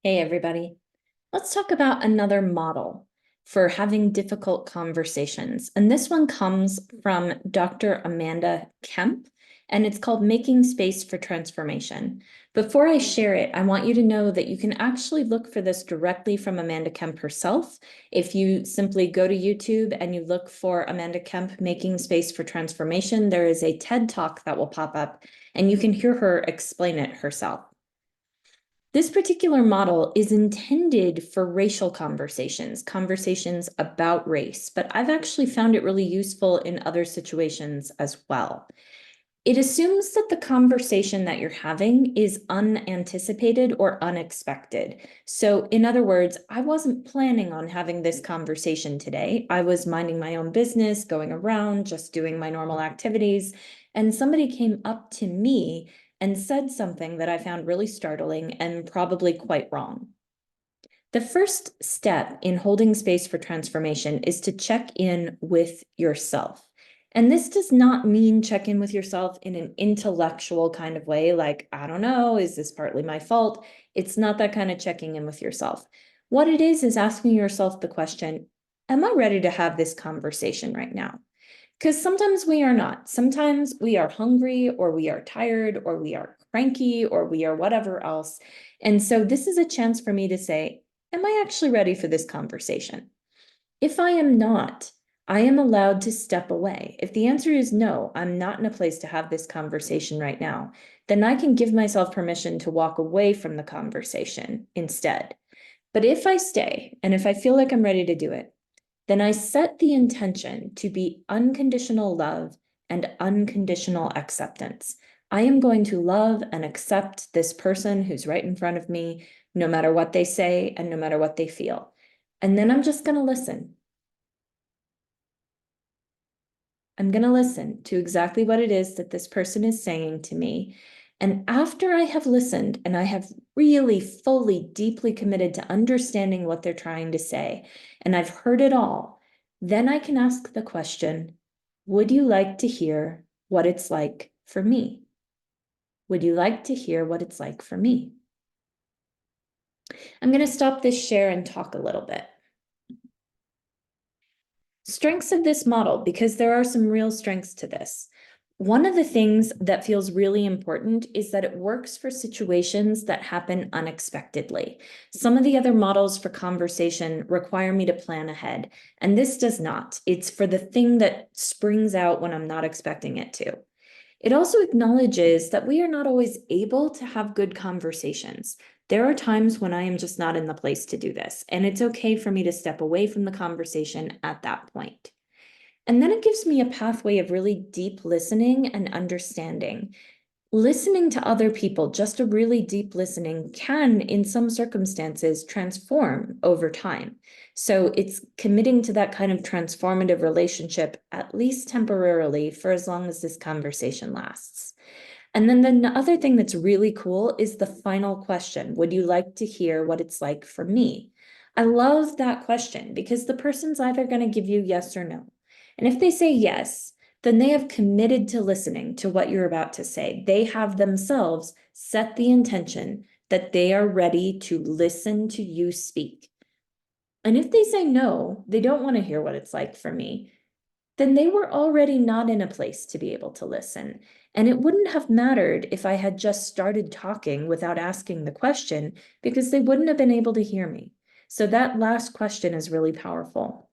Hey, everybody. Let's talk about another model for having difficult conversations. And this one comes from Dr. Amanda Kemp, and it's called Making Space for Transformation. Before I share it, I want you to know that you can actually look for this directly from Amanda Kemp herself. If you simply go to YouTube and you look for Amanda Kemp Making Space for Transformation, there is a TED Talk that will pop up, and you can hear her explain it herself. This particular model is intended for racial conversations, conversations about race, but I've actually found it really useful in other situations as well. It assumes that the conversation that you're having is unanticipated or unexpected. So, in other words, I wasn't planning on having this conversation today. I was minding my own business, going around, just doing my normal activities, and somebody came up to me and said something that I found really startling and probably quite wrong. The first step in holding space for transformation is to check in with yourself. And this does not mean check in with yourself in an intellectual kind of way, like, I don't know, is this partly my fault? It's not that kind of checking in with yourself. What it is asking yourself the question, am I ready to have this conversation right now? Because sometimes we are not. Sometimes we are hungry, or we are tired, or we are cranky, or we are whatever else. And so this is a chance for me to say, am I actually ready for this conversation? If I am not, I am allowed to step away. If the answer is no, I'm not in a place to have this conversation right now, then I can give myself permission to walk away from the conversation instead. But if I stay, and if I feel like I'm ready to do it, then I set the intention to be unconditional love and unconditional acceptance. I am going to love and accept this person who's right in front of me, no matter what they say and no matter what they feel. And then I'm just going to listen. I'm going to listen to exactly what it is that this person is saying to me. And after I have listened and I have really fully, deeply committed to understanding what they're trying to say, and I've heard it all, then I can ask the question, would you like to hear what it's like for me? Would you like to hear what it's like for me? I'm going to stop this share and talk a little bit. Strengths of this model, because there are some real strengths to this. One of the things that feels really important is that it works for situations that happen unexpectedly. Some of the other models for conversation require me to plan ahead, and this does not. It's for the thing that springs out when I'm not expecting it to. It also acknowledges that we are not always able to have good conversations. There are times when I am just not in the place to do this, and it's okay for me to step away from the conversation at that point. And then it gives me a pathway of really deep listening and understanding. Listening to other people, just a really deep listening, can, in some circumstances, transform over time. So it's committing to that kind of transformative relationship, at least temporarily, for as long as this conversation lasts. And then the other thing that's really cool is the final question. Would you like to hear what it's like for me? I love that question because the person's either going to give you yes or no. And if they say yes, then they have committed to listening to what you're about to say. They have themselves set the intention that they are ready to listen to you speak. And if they say no, they don't want to hear what it's like for me, then they were already not in a place to be able to listen. And it wouldn't have mattered if I had just started talking without asking the question, because they wouldn't have been able to hear me. So that last question is really powerful.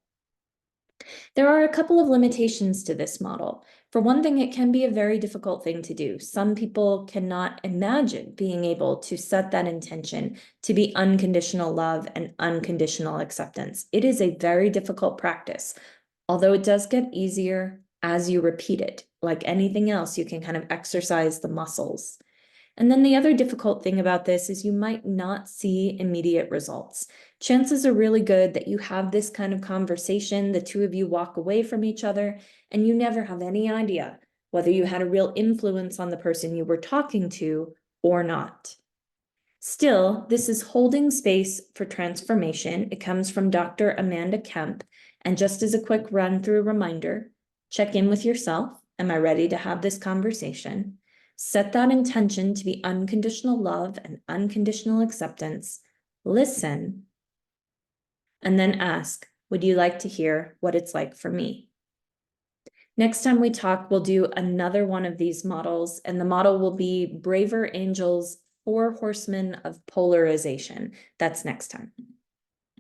There are a couple of limitations to this model. For one thing, it can be a very difficult thing to do. Some people cannot imagine being able to set that intention to be unconditional love and unconditional acceptance. It is a very difficult practice, although it does get easier as you repeat it. Like anything else, you can kind of exercise the muscles. And then the other difficult thing about this is you might not see immediate results. Chances are really good that you have this kind of conversation, the two of you walk away from each other, and you never have any idea whether you had a real influence on the person you were talking to or not. Still, this is holding space for transformation. It comes from Dr. Amanda Kemp. And just as a quick run through reminder, check in with yourself. Am I ready to have this conversation? Set that intention to be unconditional love and unconditional acceptance. listen, and then ask, would you like to hear what it's like for me? Next time we talk, we'll do another one of these models, and the model will be Braver Angels, 4 Horsemen of Polarization. That's next time.